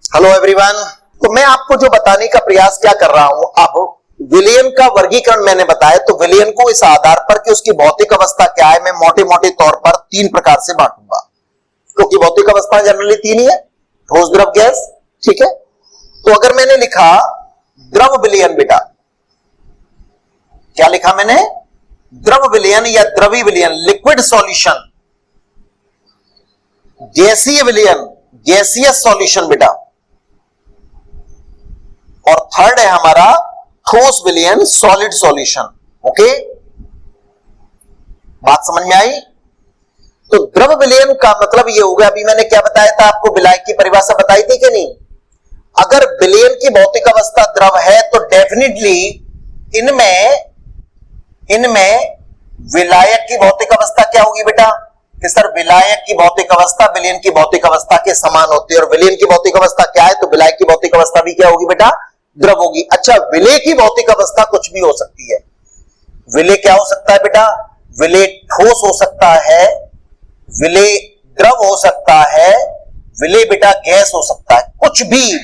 Hello everyone. तो मैं आपको जो बताने का प्रयास क्या कर रहा हूं, अब विलयन का वर्गीकरण मैंने बताया, तो विलयन को इस आधार पर कि उसकी भौतिक अवस्था क्या है, मैं मोटे मोटे तौर पर तीन प्रकार से बांटूंगा, क्योंकि भौतिक अवस्था जनरली तीन ही है, ठोस द्रव गैस। ठीक है, तो अगर मैंने लिखा द्रव विलयन, बेटा क्या लिखा मैंने, द्रव विलयन या द्रवी विलयन, लिक्विड सॉल्यूशन, गैसीय विलयन, गैसियस सॉल्यूशन बेटा, और थर्ड है हमारा ठोस विलयन, सॉलिड सॉल्यूशन। ओके, बात समझ में आई? तो द्रव विलयन का मतलब यह होगा, अभी मैंने क्या बताया था आपको, विलायक की परिभाषा बताई थी कि नहीं। अगर विलयन की भौतिक अवस्था द्रव है तो डेफिनेटली इनमें विलायक की भौतिक अवस्था क्या होगी बेटा, कि सर विलायक की भौतिक अवस्था विलयन की भौतिक अवस्था के समान होती है, और विलयन की भौतिक अवस्था क्या है, तो विलायक की भौतिक अवस्था भी क्या होगी बेटा, द्रव होगी। अच्छा, विलय की भौतिक अवस्था कुछ भी हो सकती है। विलय क्या हो सकता है बेटा, विलय ठोस हो सकता है, विलय द्रव हो सकता है, विलय बेटा गैस हो सकता है, कुछ भी।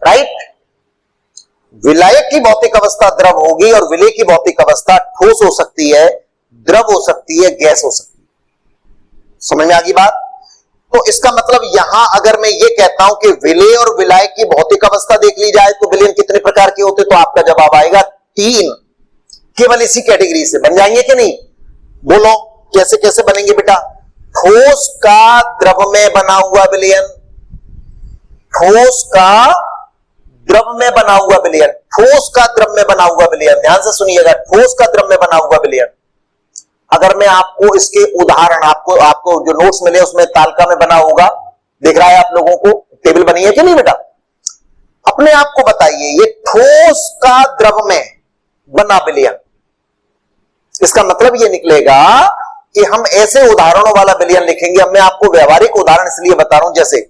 राइट, विलायक की भौतिक अवस्था द्रव होगी और विलय की भौतिक अवस्था ठोस हो सकती है, द्रव हो सकती है, गैस हो सकती है। समझ में आ गई बात? तो इसका मतलब यहां अगर मैं ये कहता हूं कि विलय और विलायक की भौतिक अवस्था देख ली जाए तो विलयन कितने प्रकार के होते, तो आपका जवाब आएगा तीन। केवल इसी कैटेगरी से बन जाएंगे कि नहीं? बोलो कैसे कैसे बनेंगे बेटा। ठोस का द्रव में बना हुआ विलयन, ठोस का द्रव में बना हुआ विलयन, ठोस का द्रव में बना हुआ विलयन, ध्यान से सुनिएगा, ठोस का द्रव में बना हुआ विलयन। अगर मैं आपको इसके उदाहरण, आपको जो नोट्स मिले उसमें तालिका में बना होगा, दिख रहा है आप लोगों को, टेबल बनी है कि नहीं बेटा? अपने आप को बताइए, ये ठोस का द्रव में बना विलयन, इसका मतलब ये निकलेगा कि हम ऐसे उदाहरणों वाला विलयन लिखेंगे। अब मैं आपको व्यवहारिक उदाहरण इसलिए बता रहा हूं, जैसे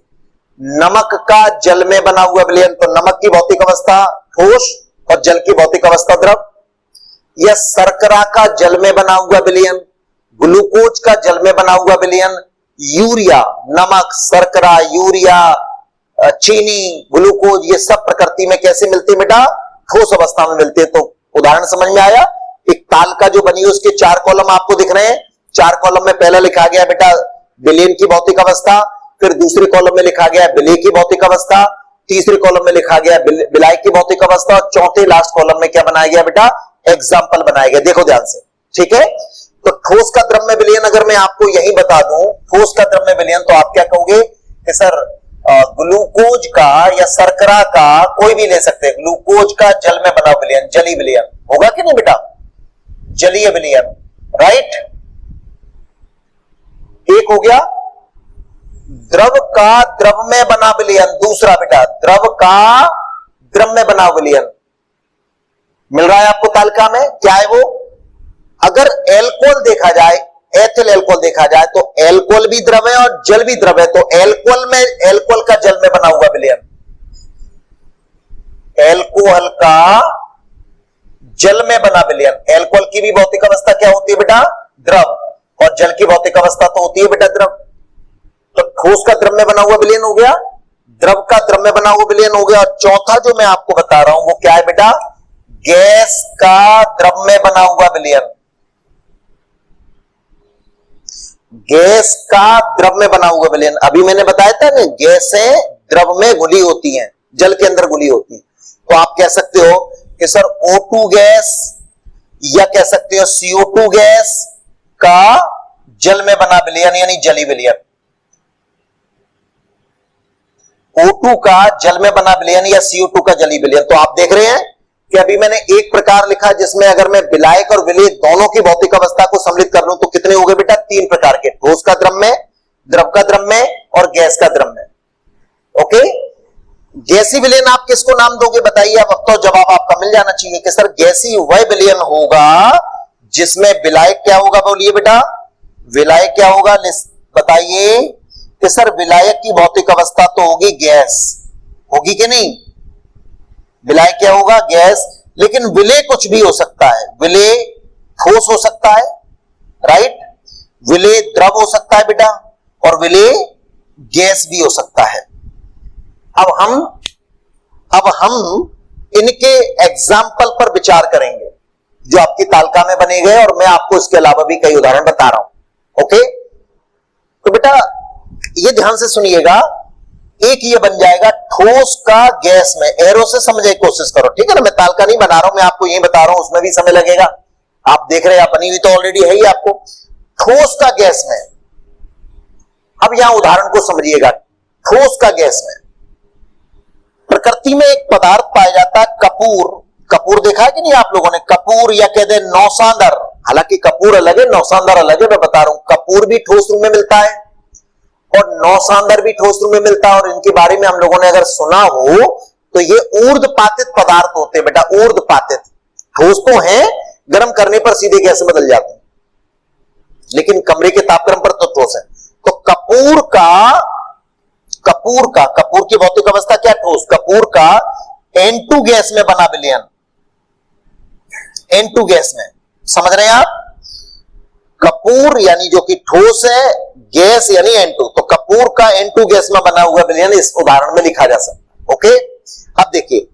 नमक का जल में बना हुआ विलयन, तो नमक की भौतिक अवस्था ठोस और जल की भौतिक अवस्था द्रव। या शर्करा का जल में बना हुआ विलयन, ग्लूकोज का जल में बना हुआ विलयन, यूरिया, नमक, शर्करा, यूरिया, चीनी, ग्लूकोज, ये सब प्रकृति में कैसे मिलते हैं बेटा, ठोस अवस्था में मिलते हैं। तो उदाहरण समझ में आया? एक तालिका जो बनी है उसके चार कॉलम आपको दिख रहे हैं, चार कॉलम में पहला लिखा गया बेटा विलयन की भौतिक अवस्था, फिर दूसरे कॉलम में लिखा गया विलय की भौतिक अवस्था, तीसरे कॉलम में लिखा गया विलायक की भौतिक अवस्था, और चौथे लास्ट कॉलम में क्या बनाया गया बेटा, एग्जाम्पल बनाया गया। देखो ध्यान से, ठीक है। तो ठोस का द्रव में विलयन अगर मैं आपको यही बता दूं, ठोस का द्रव में विलयन, तो आप क्या कहोगे कि सर ग्लूकोज का या शर्करा का, कोई भी ले सकते हैं, ग्लूकोज का जल में बना विलयन, जलीय विलयन होगा कि नहीं बेटा, जलीय विलयन। राइट, एक हो गया। द्रव का द्रव में बना विलयन, दूसरा बेटा द्रव का द्रव में बना विलयन मिल रहा है आपको तालिका में, क्या है वो? अगर एल्कोहल देखा जाए, एथिल एल्कोहल देखा जाए, तो एल्कोहल भी द्रव है और जल भी द्रव है, तो एल्कोहल में, एल्कोहल का जल में बना हुआ विलयन, एल्कोहल का जल में बना विलयन। एल्कोहल की भी भौतिक अवस्था क्या होती है बेटा, द्रव, और जल की भौतिक अवस्था तो होती है बेटा द्रव। तो ठोस का द्रव में बना हुआ विलयन हो गया, द्रव का द्रव में बना हुआ विलयन हो गया, और चौथा जो मैं आपको बता रहा हूं वो क्या है बेटा, गैस का द्रव में बना हुआ विलयन, गैस का द्रव में बना हुआ विलयन। अभी मैंने बताया था ना, गैसें द्रव में घुली होती हैं, जल के अंदर घुली होती हैं। तो आप कह सकते हो कि सर O2 गैस, या कह सकते हो CO2 गैस का जल में बना विलयन, यानी जलीय विलयन। O2 का जल में बना विलयन या CO2 का जलीय विलयन। तो आप देख रहे हैं कि अभी मैंने एक प्रकार लिखा जिसमें अगर मैं विलायक और विलय दोनों की भौतिक अवस्था को सम्मिलित कर लूं तो कितने हो गए बेटा, तीन प्रकार के, ठोस का द्रव में, द्रव का द्रव में, और गैस का द्रव में। ओके, गैसीय विलयन आप किसको नाम दोगे बताइए? अब तो जवाब आपका मिल जाना चाहिए कि सर गैसीय वह विलयन होगा जिसमें विलायक क्या होगा, बोलिए बेटा, विलायक क्या होगा बताइए? कि सर विलायक की भौतिक अवस्था तो होगी गैस, होगी कि नहीं? विलायक क्या होगा, गैस। लेकिन विलय कुछ भी हो सकता है, विलय ठोस हो सकता है, राइट, विलय द्रव हो सकता है बेटा, और विलय गैस भी हो सकता है। अब हम इनके एग्जाम्पल पर विचार करेंगे जो आपकी तालिका में बने गए, और मैं आपको इसके अलावा भी कई उदाहरण बता रहा हूं। ओके, तो बेटा ये ध्यान से सुनिएगा। एक ये बन जाएगा ठोस का गैस में, एरो से समझने की कोशिश करो, ठीक है ना। मैं तालिका नहीं बना रहा हूं, मैं आपको यही बता रहा हूं, उसमें भी समय लगेगा। आप देख रहे हैं, आप बनी हुई तो ऑलरेडी है ही आपको। ठोस का गैस में, अब यहां उदाहरण को समझिएगा। ठोस का गैस में प्रकृति में एक पदार्थ पाया जाता है कपूर। कपूर देखा है कि नहीं आप लोगों ने? कपूर या कह दे नौसांदर, हालांकि कपूर अलग है, नौसांदर अलग है। मैं बता रहा हूं, कपूर भी ठोस रूप में मिलता है और नौसांदर भी ठोस रूप में मिलता है। और इनके बारे में हम लोगों ने अगर सुना हो तो ये ऊर्ध्वपातित पदार्थ होते हैं बेटा, ऊर्ध्वपातित। ठोस तो है, गर्म करने पर सीधे गैस में बदल जाते हैं, लेकिन कमरे के तापक्रम पर तो ठोस है। तो कपूर की भौतिक अवस्था क्या? ठोस। कपूर का N2 गैस में बना विलयन, N2 गैस में, समझ रहे हैं आप? कपूर यानी जो कि ठोस है, गैस यानी N2, तो कपूर का N2 गैस में बना हुआ विलयन इस उदाहरण में लिखा जा सकता है। ओके, अब देखिए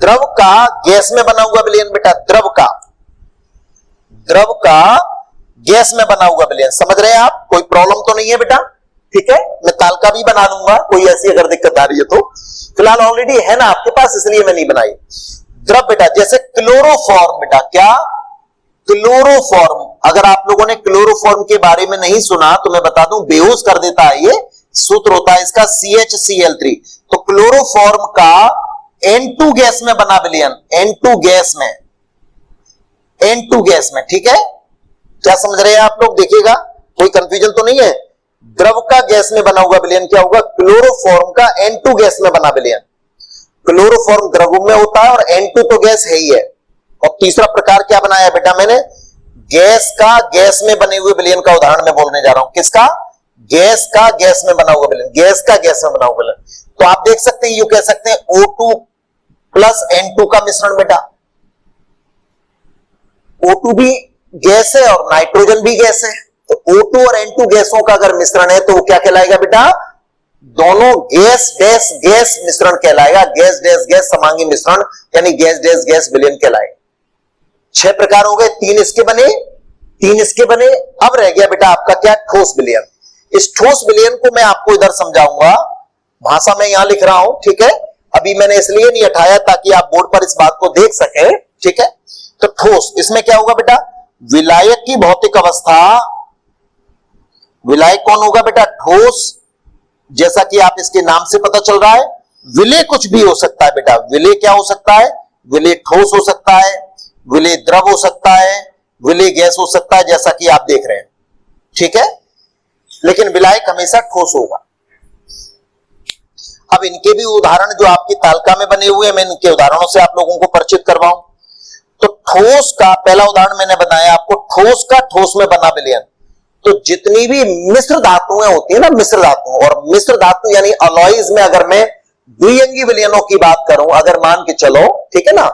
द्रव का गैस में बना हुआ विलयन बेटा, द्रव का गैस में बना हुआ विलयन, समझ रहे हैं आप? कोई प्रॉब्लम तो नहीं है बेटा? ठीक है, मैं तालिका भी बना लूंगा, कोई ऐसी अगर दिक्कत आ रही है तो। फिलहाल ऑलरेडी है ना आपके पास, इसलिए मैं नहीं बनाई। द्रव बेटा जैसे क्लोरोफॉर्म बेटा, क्या? क्लोरोफॉर्म। अगर आप लोगों ने क्लोरोफॉर्म के बारे में नहीं सुना तो मैं बता दूं, बेहोश कर देता है ये। सूत्र होता है इसका CHCl3। तो क्लोरोफॉर्म का N2 गैस में बना विलयन, N2 गैस में, ठीक है? क्या समझ रहे हैं आप लोग? देखिएगा, कोई कंफ्यूजन तो नहीं है। द्रव का गैस में बना हुआ विलयन क्या होगा? क्लोरोफॉर्म का N2 गैस में बना विलयन। क्लोरोफॉर्म द्रव में होता है और N2 तो गैस है ही है। और तीसरा प्रकार क्या बनाया बेटा मैंने? गैस का गैस में बने हुए विलयन का उदाहरण मैं बोलने जा रहा हूं। किसका? गैस का गैस में बना हुआ विलयन, गैस का गैस में बना हुआ विलयन। तो आप देख सकते हैं, यू कह सकते हैं O2 प्लस N2 का मिश्रण बेटा। O2 भी गैस है और नाइट्रोजन भी गैस है, तो O2 और N2 गैसों का अगर मिश्रण है तो वो क्या कहलाएगा बेटा? दोनों गैस डैश गैस मिश्रण कहलाएगा। गैस डैश गैस समांगी मिश्रण यानी गैस डैश गैस विलयन कहलाएगा। 6 प्रकार हो गए, 3 इसके बने। अब रह गया बेटा आपका क्या? ठोस विलयन। इस ठोस विलयन को मैं आपको इधर समझाऊंगा, भाषा में यहां लिख रहा हूं, ठीक है? अभी मैंने इसलिए नहीं हटाया ताकि आप बोर्ड पर इस बात को देख सके, ठीक है? तो ठोस, इसमें क्या होगा बेटा? विलायक की भौतिक अवस्था। विलायक कौन होगा बेटा? ठोस। जैसा कि आप इसके नाम से पता चल रहा है, विलय कुछ भी हो सकता है बेटा। विलय क्या हो सकता है? विलय ठोस हो सकता है, विलय द्रव हो सकता है, विलय गैस हो सकता है, जैसा कि आप देख रहे हैं, ठीक है? लेकिन विलायक हमेशा ठोस होगा। अब इनके भी उदाहरण जो आपकी तालिका में बने हुए हैं, मैं इनके उदाहरणों से आप लोगों को परिचित करवाऊं। तो ठोस का पहला उदाहरण मैंने बताया आपको, ठोस का ठोस में बना विलयन। तो जितनी भी मिश्र धातुएं होती है ना, मिश्र धातु, और मिश्र धातु यानी अलॉयज में अगर मैं द्विअंगी विलयनों की बात करूं, अगर मान के चलो, ठीक है ना,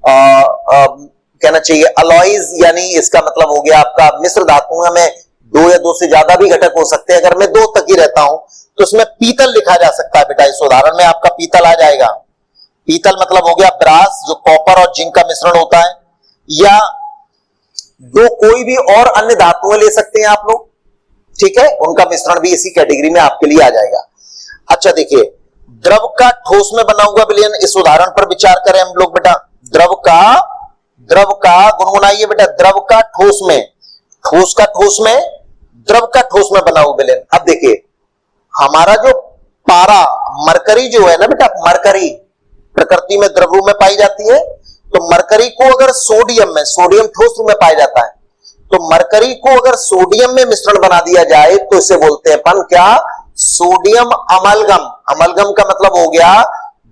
कहना चाहिए अलॉयज यानी इसका मतलब हो गया आपका मिश्र धातुओं में 2 या 2 से ज्यादा भी घटक हो सकते हैं। अगर मैं 2 तक ही रहता हूं तो उसमें पीतल लिखा जा सकता है बेटा। इस उदाहरण में आपका पीतल आ जाएगा। पीतल मतलब हो गया ब्रास, जो कॉपर और जिंक का मिश्रण होता है, या 2 कोई भी और अन्य धातुएं ले सकते हैं आप लोग, ठीक है? उनका मिश्रण भी इसी कैटेगरी में आपके लिए आ जाएगा। अच्छा देखिए, द्रव का ठोस में बना हुआ विलयन, इस उदाहरण पर विचार करें हम लोग बेटा। द्रव का गुनगुनाइए बेटा। द्रव का ठोस में, ठोस का ठोस में, द्रव का ठोस में बना हुआ विलयन। अब देखिए, हमारा जो पारा मरकरी जो है ना बेटा, मरकरी प्रकृति में द्रव रूप में पाई जाती है। तो मरकरी को अगर सोडियम ठोस रूप में पाया जाता है, तो मरकरी को अगर सोडियम में मिश्रण बना दिया जाए तो इसे बोलते हैं अपन क्या? Sodium amalgam. अमलगम का मतलब हो गया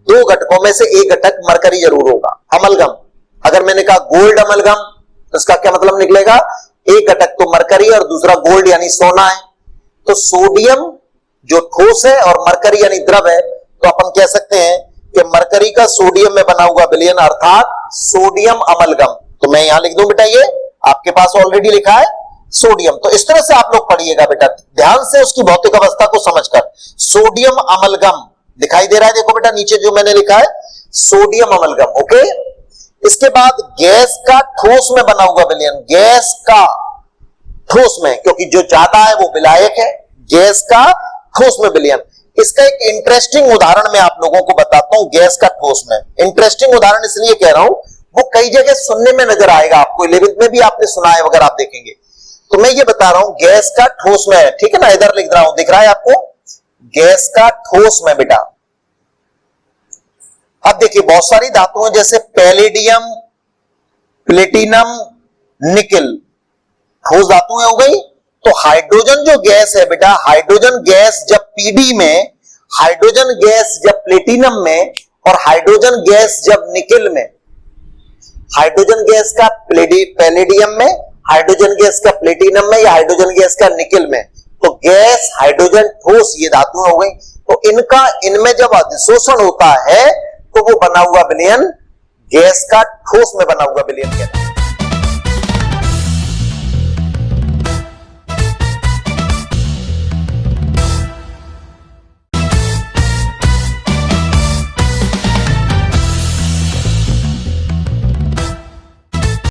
2 घटकों में से एक घटक मरकरी जरूर होगा, अमलगम। अगर मैंने कहा गोल्ड अमलगम तो इसका क्या मतलब निकलेगा? एक घटक तो मरकरी और दूसरा गोल्ड यानी सोना है। तो सोडियम जो ठोस है और मरकरी यानी द्रव है, तो अपन कह सकते हैं कि मरकरी का सोडियम में बना हुआ विलयन अर्थात सोडियम अमलगम। तो मैं यहां लिख दूं बेटा, ये आपके पास ऑलरेडी लिखा है सोडियम। तो इस तरह से आप लोग पढ़िएगा बेटा, ध्यान से उसकी भौतिक अवस्था को समझकर। सोडियम अमलगम दिखाई दे रहा है, देखो बेटा नीचे जो मैंने लिखा है, सोडियम अमलगम। ओके, इसके बाद गैस का ठोस में बना हुआ विलयन, गैस का ठोस में, क्योंकि जो ज्यादा है वो विलायक है, गैस का ठोस में विलयन। इसका एक इंटरेस्टिंग उदाहरण मैं आप लोगों को बताता हूं, गैस का ठोस में। इंटरेस्टिंग उदाहरण इसलिए कह रहा हूं, वो कई जगह सुनने में नजर आएगा आपको, 11th में भी आपने सुना है अगर आप देखेंगे तो। मैं ये बता रहा हूं गैस का ठोस में है, ठीक है ना, इधर लिख रहा हूं, दिख रहा है आपको, गैस का ठोस में बेटा। अब देखिए बहुत सारी धातुएं जैसे पैलेडियम, प्लेटिनम, निकिल, ठोस धातुएं हो गई। तो हाइड्रोजन जो गैस है बेटा, हाइड्रोजन गैस जब पीडी में, हाइड्रोजन गैस जब प्लेटिनम में, और हाइड्रोजन गैस जब निकिल में, हाइड्रोजन गैस का पैलेडियम में, हाइड्रोजन गैस का प्लेटिनम में, या हाइड्रोजन गैस का निकिल में, तो गैस, हाइड्रोजन, ठोस, ये धातुएं हो गई। तो इनका, इनमें जब अधिशोषण होता है तो वो बना हुआ विलयन गैस का ठोस में बना हुआ विलयन कहलाता है।